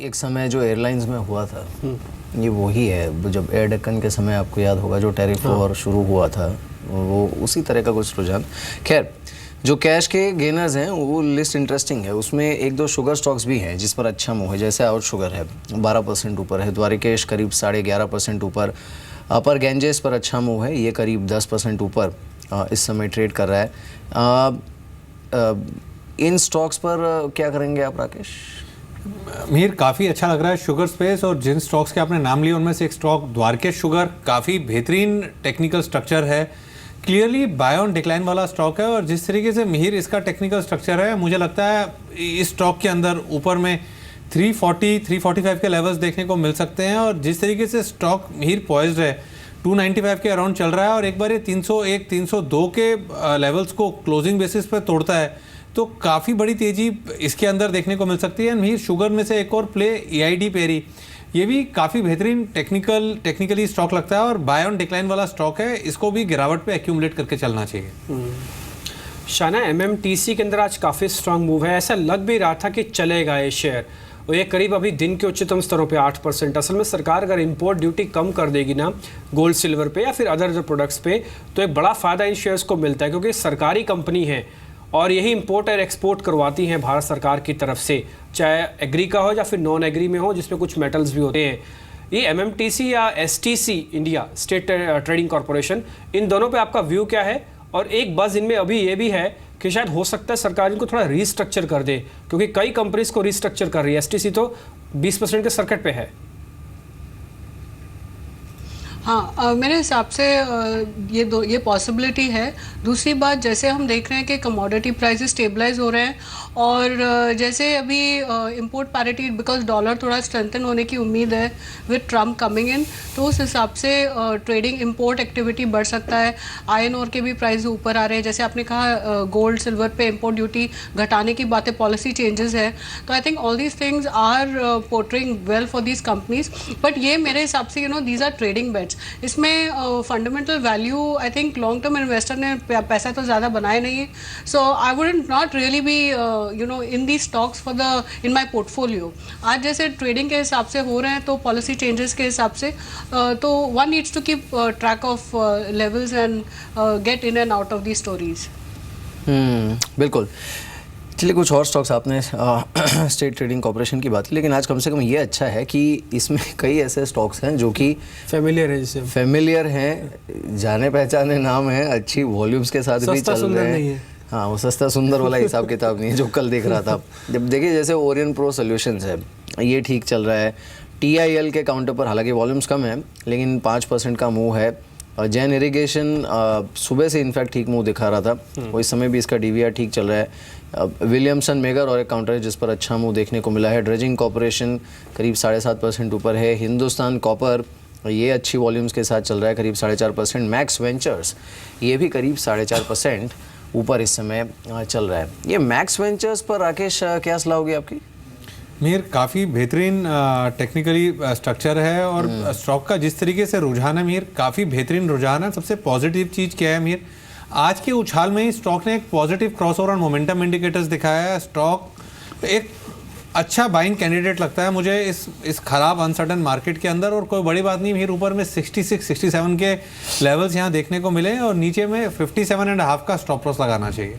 एक समय जो एयरलाइंस में हुआ था ये वही है, जब एयर डेक्कन के समय आपको याद होगा जो टैरिफ वॉर शुरू हुआ था, वो उसी तरह का कुछ रुझान। खैर, जो कैश के गेनर्स हैं वो लिस्ट इंटरेस्टिंग है, उसमें एक दो शुगर स्टॉक्स भी हैं जिस पर अच्छा मूव है, जैसे आउट शुगर है 12% ऊपर है, द्वारिकेश करीब 11.5% ऊपर, अपर गैंजेस पर अच्छा मूव है, ये करीब 10% ऊपर इस समय ट्रेड कर रहा है। इन स्टॉक्स पर क्या करेंगे आप राकेश? मीर काफ़ी अच्छा लग रहा है शुगर स्पेस, और जिन स्टॉक्स के आपने नाम लिए उनमें से एक स्टॉक द्वारकेश शुगर काफ़ी बेहतरीन टेक्निकल स्ट्रक्चर है, क्लियरली बाय ऑन डिक्लाइन वाला स्टॉक है, और जिस तरीके से मिहिर इसका टेक्निकल स्ट्रक्चर है मुझे लगता है इस स्टॉक के अंदर ऊपर में 340-345 के लेवल्स देखने को मिल सकते हैं, और जिस तरीके से स्टॉक मिहिर पॉइज्ड है 295 के अराउंड चल रहा है, और एक बार ये 301-302 के लेवल्स को क्लोजिंग बेसिस पर तोड़ता है तो काफ़ी बड़ी तेज़ी इसके अंदर देखने को मिल सकती है। मिहिर शुगर में से एक और प्ले EID पेरी, ये भी काफ़ी बेहतरीन टेक्निकली स्टॉक लगता है और बाय ऑन डिक्लाइन वाला स्टॉक है, इसको भी गिरावट पे एक्यूमुलेट करके चलना चाहिए। शाना, MMTC के अंदर आज काफ़ी स्ट्रांग मूव है, ऐसा लग भी रहा था कि चलेगा ये शेयर, और ये करीब अभी दिन के उच्चतम स्तरों पे 8%। असल में सरकार अगर इंपोर्ट ड्यूटी कम कर देगी ना गोल्ड सिल्वर पे या फिर अदर जो प्रोडक्ट्स पे, तो एक बड़ा फ़ायदा इन शेयर्स को मिलता है, क्योंकि सरकारी कंपनी है और यही इंपोर्ट और एक्सपोर्ट करवाती हैं भारत सरकार की तरफ से, चाहे एग्री का हो या फिर नॉन एग्री में हो जिसमें कुछ मेटल्स भी होते हैं। ये MMTC या STC India state trading corporation, इन दोनों पे आपका व्यू क्या है? और एक बज़ इनमें अभी ये भी है कि शायद हो सकता है सरकार इनको थोड़ा रीस्ट्रक्चर कर दे, क्योंकि कई कंपनीज को रीस्ट्रक्चर कर रही है, STC तो 20% के सर्किट पे है। हाँ, मेरे हिसाब से ये पॉसिबिलिटी है। दूसरी बात, जैसे हम देख रहे हैं कि कमोडिटी प्राइसेस स्टेबलाइज हो रहे हैं, और जैसे अभी इंपोर्ट पैरिटी, बिकॉज डॉलर थोड़ा स्ट्रेंथन होने की उम्मीद है विद ट्रम्प कमिंग इन, तो उस हिसाब से ट्रेडिंग इंपोर्ट एक्टिविटी बढ़ सकता है। आयरन ओर के भी प्राइस ऊपर आ रहे हैं, जैसे आपने कहा गोल्ड सिल्वर पे इंपोर्ट ड्यूटी घटाने की बातें, पॉलिसी चेंजेस है, तो I think all these things are portraying well for these companies. But ये मेरे हिसाब से दीज आर ट्रेडिंग बेट्स, इसमें fundamental value I think long term investor ने पैसा तो ज़्यादा बनाया नहीं है, so I wouldn't not really be in the stocks for the in my portfolio. आज जैसे ट्रेडिंग के हिसाब से हो रहे हैं तो पॉलिसी चेंजेस के हिसाब से तो one needs to keep track of levels and get in and out of the stories. बिल्कुल। चलिए, कुछ और स्टॉक्स आपने स्टेट ट्रेडिंग कॉर्पोरेशन की बात की, लेकिन आज कम से कम ये अच्छा है कि इसमें कई ऐसे स्टॉक्स हैं जो कि फेमिलियर हैं, जाने पहचाने नाम हैं, अच्छी वॉल्यूम्स के साथ भी चल रहे हैं। हाँ, वो सस्ता सुंदर वाला हिसाब किताब नहीं है जो कल देख रहा था। जब देखिए जैसे ओरियन प्रो सॉल्यूशंस है, ये ठीक चल रहा है। TIL के काउंटर पर हालांकि वॉल्यूम्स कम है लेकिन 5% का मूव है। जैन इरिगेशन सुबह से इनफैक्ट ठीक मूव दिखा रहा था, वो इस समय भी इसका DVR ठीक चल रहा है। विलियमसन मेगर और एक काउंटर है जिस पर अच्छा मूव देखने को मिला है। ड्रेजिंग कॉर्पोरेशन करीब 7.5% ऊपर है। हिंदुस्तान कॉपर, ये अच्छी वॉल्यूम्स के साथ चल रहा है, करीब 4.5%। मैक्स वेंचर्स, ये भी करीब 4.5% ऊपर इस समय चल रहा है। ये मैक्स वेंचर्स पर राकेश क्या सलाह होगी आपकी? मीर काफ़ी बेहतरीन टेक्निकली स्ट्रक्चर है, और स्टॉक का जिस तरीके से रुझान है मीर, काफ़ी बेहतरीन रुझान है। सबसे पॉजिटिव चीज़ क्या है मीर, आज के उछाल में ही स्टॉक ने एक पॉजिटिव क्रॉसओवर और मोमेंटम इंडिकेटर्स दिखाया है। स्टॉक एक अच्छा बाइंग कैंडिडेट लगता है मुझे इस खराब अनसर्टन मार्केट के अंदर, और कोई बड़ी बात नहीं मीर, ऊपर में 66-67 के लेवल्स यहाँ देखने को मिले, और नीचे में 57.5 का स्टॉप लॉस लगाना चाहिए।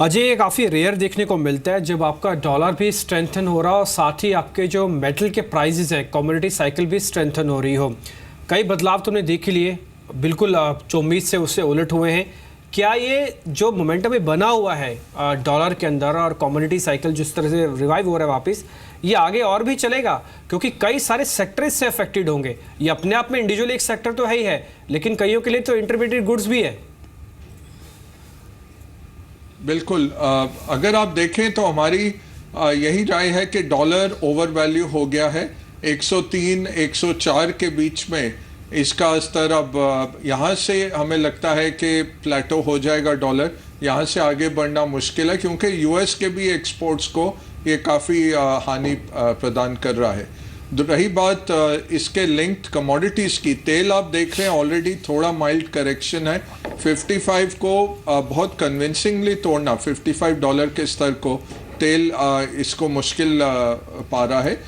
अजय, ये काफ़ी रेयर देखने को मिलता है जब आपका डॉलर भी स्ट्रेंथन हो रहा हो, साथ ही आपके जो मेटल के प्राइजेस हैं, कमोडिटी साइकिल भी स्ट्रेंथन हो रही हो। कई बदलाव तुमने देख लिए, बिल्कुल जो उम्मीद से उससे उलट हुए हैं। क्या ये जो मोमेंटम बना हुआ है डॉलर के अंदर और कमोडिटी साइकिल जिस तरह से रिवाइव हो रहा है वापस, ये आगे और भी चलेगा? क्योंकि कई सारे सेक्टर इससे अफेक्टेड होंगे। ये अपने आप में इंडिविजुअल एक सेक्टर तो है ही है, लेकिन कईयों के लिए तो इंटरमीडिएट गुड्स भी है। बिल्कुल, अगर आप देखें तो हमारी यही राय है कि डॉलर ओवर वैल्यू हो गया है। 103-104 के बीच में इसका स्तर अब यहाँ से हमें लगता है कि प्लेटो हो जाएगा डॉलर। यहाँ से आगे बढ़ना मुश्किल है क्योंकि US के भी एक्सपोर्ट्स को ये काफ़ी हानि प्रदान कर रहा है। रही बात इसके लिंक्ड कमोडिटीज़ की, तेल आप देख रहे हैं ऑलरेडी थोड़ा माइल्ड करेक्शन है। 55 को बहुत कन्विंसिंगली तोड़ना, $55 के स्तर को तेल इसको मुश्किल पा रहा है।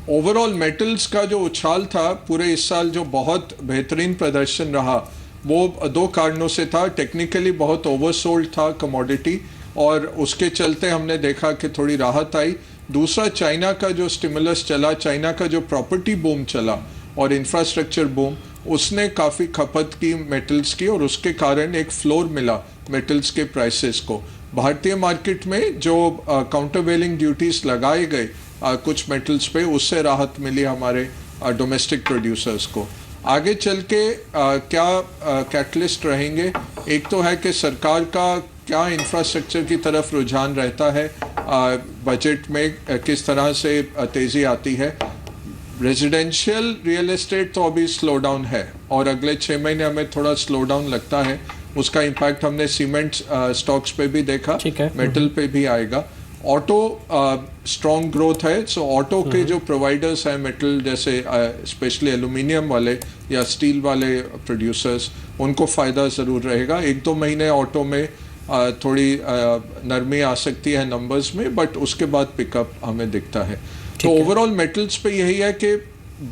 ओवरऑल मेटल्स का जो उछाल था पूरे इस साल, जो बहुत बेहतरीन प्रदर्शन रहा, वो दो कारणों से था। टेक्निकली बहुत ओवरसोल्ड था कमोडिटी, और उसके चलते हमने देखा कि थोड़ी राहत आई। दूसरा, चाइना का जो स्टिमुलस चला, चाइना का जो प्रॉपर्टी बूम चला और इंफ्रास्ट्रक्चर बूम, उसने काफ़ी खपत की मेटल्स की, और उसके कारण एक फ्लोर मिला मेटल्स के प्राइसेस को। भारतीय मार्केट में जो काउंटरवेलिंग ड्यूटीज लगाए गए कुछ मेटल्स पे, उससे राहत मिली हमारे डोमेस्टिक प्रोड्यूसर्स को। आगे चल के क्या कैटलिस्ट रहेंगे? एक तो है कि सरकार का क्या इंफ्रास्ट्रक्चर की तरफ रुझान रहता है, बजट में किस तरह से तेज़ी आती है। रेजिडेंशियल रियल एस्टेट तो अभी स्लो डाउन है, और अगले 6 महीने हमें थोड़ा स्लो डाउन लगता है। उसका इम्पैक्ट हमने सीमेंट स्टॉक्स पे भी देखा, मेटल पे भी आएगा। ऑटो स्ट्रॉन्ग ग्रोथ है, सो ऑटो के जो प्रोवाइडर्स हैं मेटल, जैसे स्पेशली एल्यूमिनियम वाले या स्टील वाले प्रोड्यूसर्स, उनको फ़ायदा ज़रूर रहेगा। 1-2 महीने ऑटो में थोड़ी नरमी आ सकती है नंबर्स में, बट उसके बाद पिकअप हमें दिखता है। तो ओवरऑल मेटल्स पे यही है कि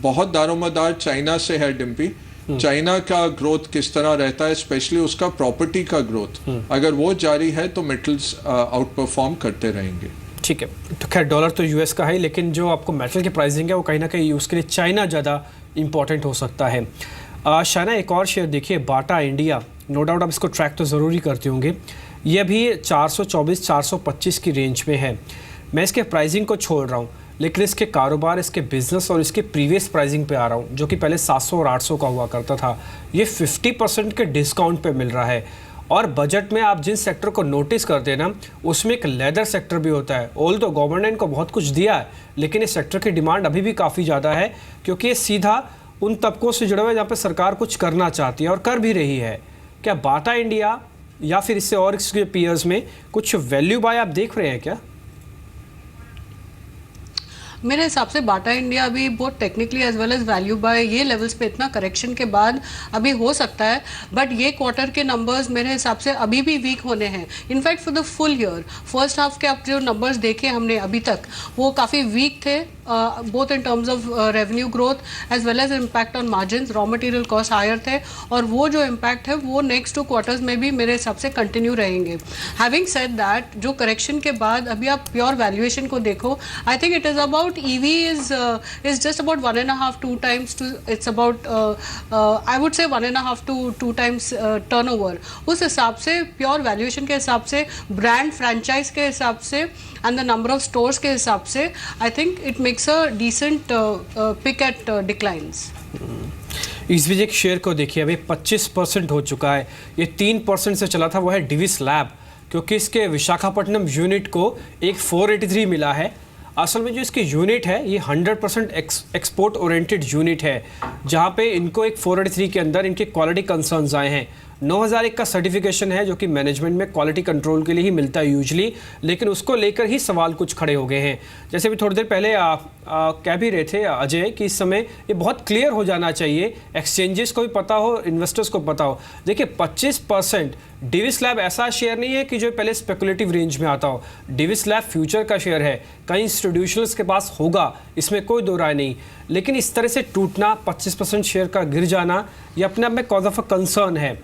बहुत दारोमदार चाइना से है डिम्पी। चाइना का ग्रोथ किस तरह रहता है, स्पेशली उसका प्रॉपर्टी का ग्रोथ, अगर वो जारी है तो मेटल्स आउट परफॉर्म करते रहेंगे। ठीक है, तो खैर डॉलर तो यूएस का है, लेकिन जो आपको मेटल की प्राइसिंग है वो कहीं ना कहीं उसके लिए चाइना ज़्यादा इंपॉर्टेंट हो सकता है। शाना, एक और शेयर देखिए, बाटा इंडिया, नो डाउट आप इसको ट्रैक तो ज़रूर ही करते होंगे। ये अभी 424-425 की रेंज में है। मैं इसके प्राइसिंग को छोड़ रहा हूँ, लेकिन इसके कारोबार, इसके बिजनेस और इसके प्रीवियस प्राइसिंग पे आ रहा हूँ, जो कि पहले 700 और 800 का हुआ करता था। ये 50% के डिस्काउंट पे मिल रहा है। और बजट में आप जिन सेक्टर को नोटिस करते हैं ना, उसमें एक लेदर सेक्टर भी होता है। ऑल तो गवर्नमेंट ने इनको बहुत कुछ दिया है, लेकिन इस सेक्टर की डिमांड अभी भी काफ़ी ज़्यादा है, क्योंकि ये सीधा उन तबकों से जुड़ा हुआ है जहाँ पर सरकार कुछ करना चाहती है और कर भी रही है। क्या बाटा इंडिया या फिर इससे और इसके पीयर्स में कुछ वैल्यू बाय आप देख रहे हैं क्या? मेरे हिसाब से बाटा इंडिया अभी बहुत technically as well as value by ये लेवल्स पे इतना करेक्शन के बाद अभी हो सकता है, बट ये क्वार्टर के नंबर्स मेरे हिसाब से अभी भी वीक होने हैं। In fact for the full year first half के अब जो नंबर्स देखे हमने अभी तक, वो काफ़ी वीक थे, both in terms of revenue growth as well as impact on margin. Raw material cost higher थे, और वो जो इम्पैक्ट है वो नेक्स्ट 2 क्वार्टर्स में भी मेरे हिसाब से कंटिन्यू रहेंगे। हैविंग सेड दैट, जो करेक्शन के बाद अभी आप प्योर वैल्यूएशन को देखो, आई think it is about EV is just about 1.5-2 times to, it's about I would say 1.5 to 2 times turnover। उस हिसाब से प्योर वैल्यूएशन के हिसाब से, ब्रांड फ्रेंचाइज के हिसाब से and the number of stores के हिसाब से, I think it makes a decent pick at declines. इस बीच एक शेयर को देखिए, अभी 25% हो चुका है। ये 3% से चला था, वो है डिविस लैब, क्योंकि इसके विशाखापट्टनम यूनिट को एक 483 मिला है। असल में जो इसकी यूनिट है ये 100% एक्सपोर्ट ओरिएंटेड यूनिट है, जहाँ पे इनको एक 483 के अंदर इनके क्वालिटी कंसर्न्स आए हैं। 9001 का सर्टिफिकेशन है, जो कि मैनेजमेंट में क्वालिटी कंट्रोल के लिए ही मिलता है यूजली, लेकिन उसको लेकर ही सवाल कुछ खड़े हो गए हैं। जैसे भी थोड़ी देर पहले कह भी रहे थे अजय कि इस समय ये बहुत क्लियर हो जाना चाहिए, एक्सचेंजेस को भी पता हो, इन्वेस्टर्स को पता हो। देखिए 25% डिविस लैब ऐसा शेयर नहीं है कि जो पहले स्पेकुलेटिव रेंज में आता हो। डिविस लैब फ्यूचर का शेयर है, कई इंस्टीट्यूशनल्स के पास होगा, इसमें कोई दो राय नहीं, लेकिन इस तरह से टूटना, 25% शेयर का गिर जाना, ये अपने आप में कॉज ऑफ अ कंसर्न है।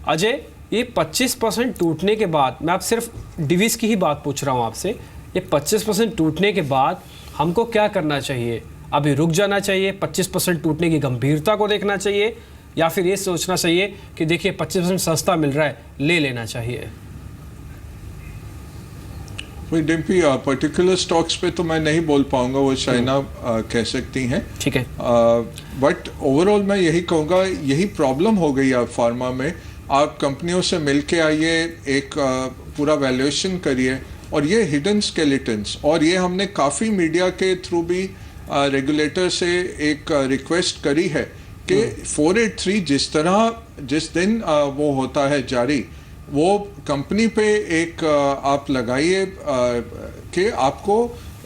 अजय, ये 25% टूटने के बाद, मैं आप सिर्फ डिविस की ही बात पूछ रहा हूँ आपसे, ये 25% टूटने के बाद हमको क्या करना चाहिए? अभी रुक जाना चाहिए, 25% टूटने की गंभीरता को देखना चाहिए, या फिर ये सोचना चाहिए कि देखिए 25% सस्ता मिल रहा है, ले लेना चाहिए? डिम्पी, पर्टिकुलर स्टॉक्स पे तो मैं नहीं बोल पाऊंगा, वो चाइना कह सकती हैं। ठीक है, बट ओवरऑल मैं यही कहूँगा, यही प्रॉब्लम हो गई है फार्मा में। आप कंपनियों से मिल के आइए, एक पूरा वैल्यूएशन करिए, और ये हिडन स्केलेटन्स, और ये हमने काफ़ी मीडिया के थ्रू भी रेगुलेटर से एक रिक्वेस्ट करी है कि 483 जिस दिन वो होता है जारी, वो कंपनी पे एक आप लगाइए कि आपको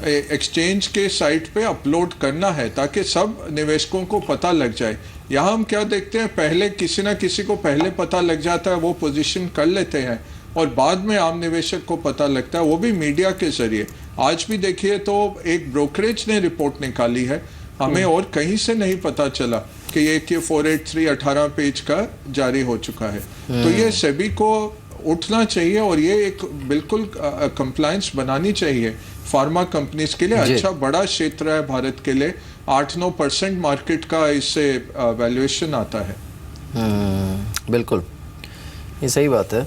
एक्सचेंज के साइट पे अपलोड करना है, ताकि सब निवेशकों को पता लग जाए। यहाँ हम क्या देखते हैं, पहले किसी ना किसी को पहले पता लग जाता है, वो पोजीशन कर लेते हैं, और बाद में आम निवेशक को पता लगता है, वो भी मीडिया के जरिए। आज भी देखिए तो एक ब्रोकरेज ने रिपोर्ट निकाली है, हमें और कहीं से नहीं पता चला कि ये 483 18 पेज का जारी हो चुका है। तो ये सेबी को उठना चाहिए और ये एक बिल्कुल कंप्लायंस बनानी चाहिए फार्मा कंपनीज के लिए। अच्छा बड़ा क्षेत्र है भारत के लिए, 8-9% मार्केट का इससे वैल्यूएशन आता है। बिल्कुल, ये सही बात है।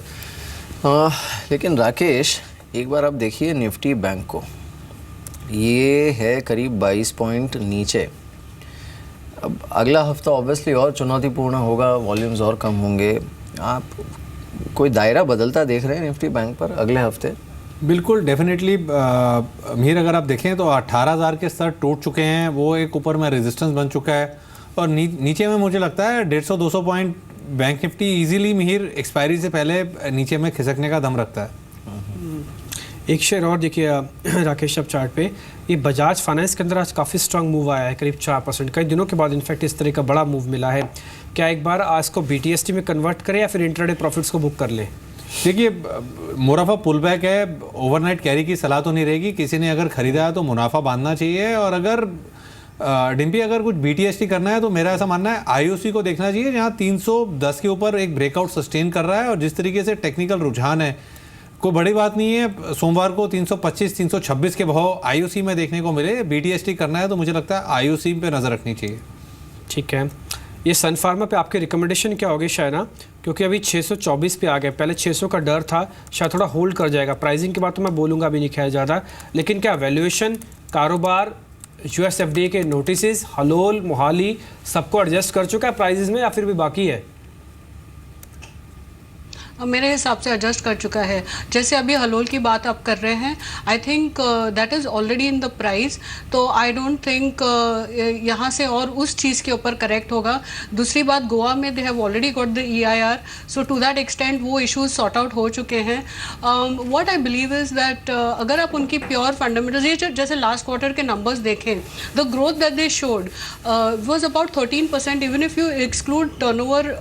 लेकिन राकेश, एक बार आप देखिए निफ्टी बैंक को, ये है करीब 22 पॉइंट नीचे। अब अगला हफ्ता ऑब्वियसली और चुनौतीपूर्ण होगा, वॉल्यूम्स और कम होंगे। आप कोई दायरा बदलता देख रहे हैं निफ्टी बैंक पर अगले हफ्ते? बिल्कुल, डेफिनेटली मीर, अगर आप देखें तो 18,000 के स्तर टूट चुके हैं, वो एक ऊपर में रेजिस्टेंस बन चुका है। और नीचे में मुझे लगता है 150-200 point bank Nifty easily Mir expiry से पहले नीचे में खिसकने का दम रखता है। एक शेयर और देखिए राकेश, अब चार्ट पे ये बजाज फाइनेंस के अंदर आज काफ़ी स्ट्रांग मूव आया है, करीब 4%। कई दिनों के बाद इनफैक्ट इस तरह का बड़ा मूव मिला है। क्या एक बार आज को BTST में कन्वर्ट करें या फिर इंट्राडे प्रॉफिट्स को बुक कर ले? देखिए, मुनाफा पुल बैक है, ओवरनाइट कैरी की सलाह तो नहीं रहेगी। किसी ने अगर खरीदा है तो मुनाफा बांधना चाहिए। और अगर डिम्पी अगर कुछ BTST करना है तो मेरा ऐसा मानना है IOC को देखना चाहिए, जहाँ 310 के ऊपर एक ब्रेकआउट सस्टेन कर रहा है। और जिस तरीके से टेक्निकल रुझान है, कोई बड़ी बात नहीं है सोमवार को 325-326 के भाव IOC में देखने को मिले। BTST करना है तो मुझे लगता है IOC पे नज़र रखनी चाहिए। ठीक है, ये सन फार्मा पे आपके रिकमेंडेशन क्या होगी शायना? क्योंकि अभी 624 पे आ गए, पहले 600 का डर था, शायद थोड़ा होल्ड कर जाएगा। प्राइसिंग की बात तो मैं बोलूँगा अभी नहीं खैर ज़्यादा, लेकिन क्या वैल्यूएशन, कारोबार, US FDA के नोटिस, हलोल, मोहाली सबको एडजस्ट कर चुका है प्राइजेस में या फिर भी बाकी है? मेरे हिसाब से एडजस्ट कर चुका है। जैसे अभी हलोल की बात आप कर रहे हैं, I think that is already in the price, तो आई डोंट थिंक यहाँ से और उस चीज़ के ऊपर करेक्ट होगा। दूसरी बात, गोवा में they have already got the EIR, so to that extent वो इश्यूज सॉर्ट आउट हो चुके हैं। What I believe is that अगर आप उनकी प्योर फंडामेंटल्स, ये जैसे लास्ट क्वार्टर के नंबर्स देखें, the growth that they showed was about 13%, even if you exclude turnover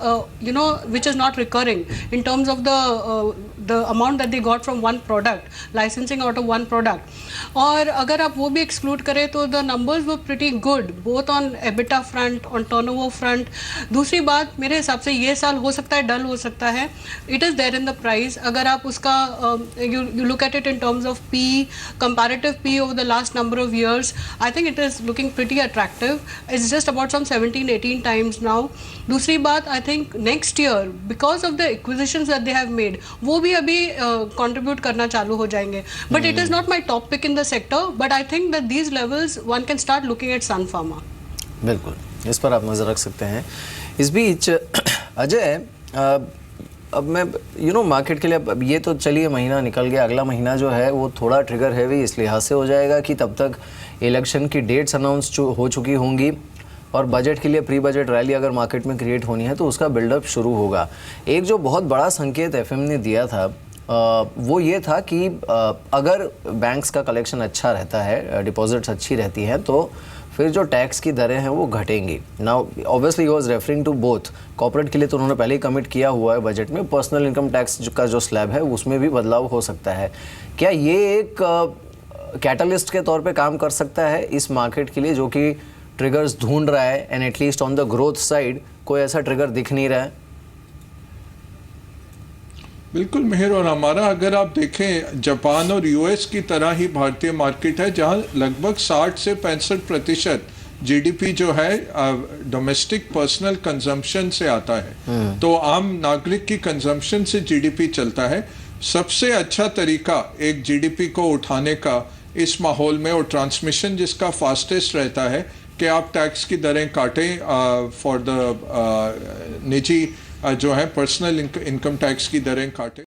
which is not recurring in terms of the amount that they got from one product, licensing out of one product. और अगर आप वो भी exclude करें तो the numbers were pretty good both on EBITDA front, on turnover front. दूसरी बात, मेरे हिसाब से ये साल हो सकता है डल हो सकता है, it is there in the price. अगर आप उसका you look at it in terms of P, comparative P over the last number of years, I think it is looking pretty attractive. It's just about some 17-18 times now. दूसरी बात, I think next year because of the acquisitions that they have made, वो भी अभी contribute करना चालू हो जाएंगे. But it is not my top pick in the sector, but I think that these levels one can start looking at Sun Pharma. बिल्कुल, इस पर आप नज़र रख सकते हैं। इस बीच अजय, अब मैं मार्केट के लिए, अब ये तो चलिए महीना निकल गया, अगला महीना जो है वो थोड़ा ट्रिगर हैवी इस लिहाज से हो जाएगा कि तब तक इलेक्शन की डेट्स अनाउंस हो चुकी होंगी और बजट के लिए प्री बजट रैली अगर मार्केट में क्रिएट होनी है तो उसका बिल्डअप शुरू होगा। एक जो बहुत बड़ा संकेत FM ने दिया था वो ये था कि अगर बैंक्स का कलेक्शन अच्छा रहता है, डिपॉजिट्स अच्छी रहती हैं, तो फिर जो टैक्स की दरें हैं वो घटेंगी। Now obviously he was referring to both, corporate के लिए तो उन्होंने पहले ही कमिट किया हुआ है बजट में, पर्सनल इनकम टैक्स का जो स्लैब है उसमें भी बदलाव हो सकता है। क्या ये एक कैटलिस्ट के तौर पे काम कर सकता है इस मार्केट के लिए जो कि ट्रिगर्स ढूंढ रहा है, and at least on the growth side कोई ऐसा ट्रिगर दिख नहीं रहा है? बिल्कुल मेहर, और हमारा अगर आप देखें जापान और US की तरह ही भारतीय मार्केट है जहां लगभग 60 से 65% GDP जो है डोमेस्टिक पर्सनल कंजम्पशन से आता है। तो आम नागरिक की कंजम्पशन से GDP चलता है। सबसे अच्छा तरीका एक GDP को उठाने का इस माहौल में, और ट्रांसमिशन जिसका फास्टेस्ट रहता है, कि आप टैक्स की दरें काटें फॉर द निजी जो है पर्सनल इनकम टैक्स की दरें काटें।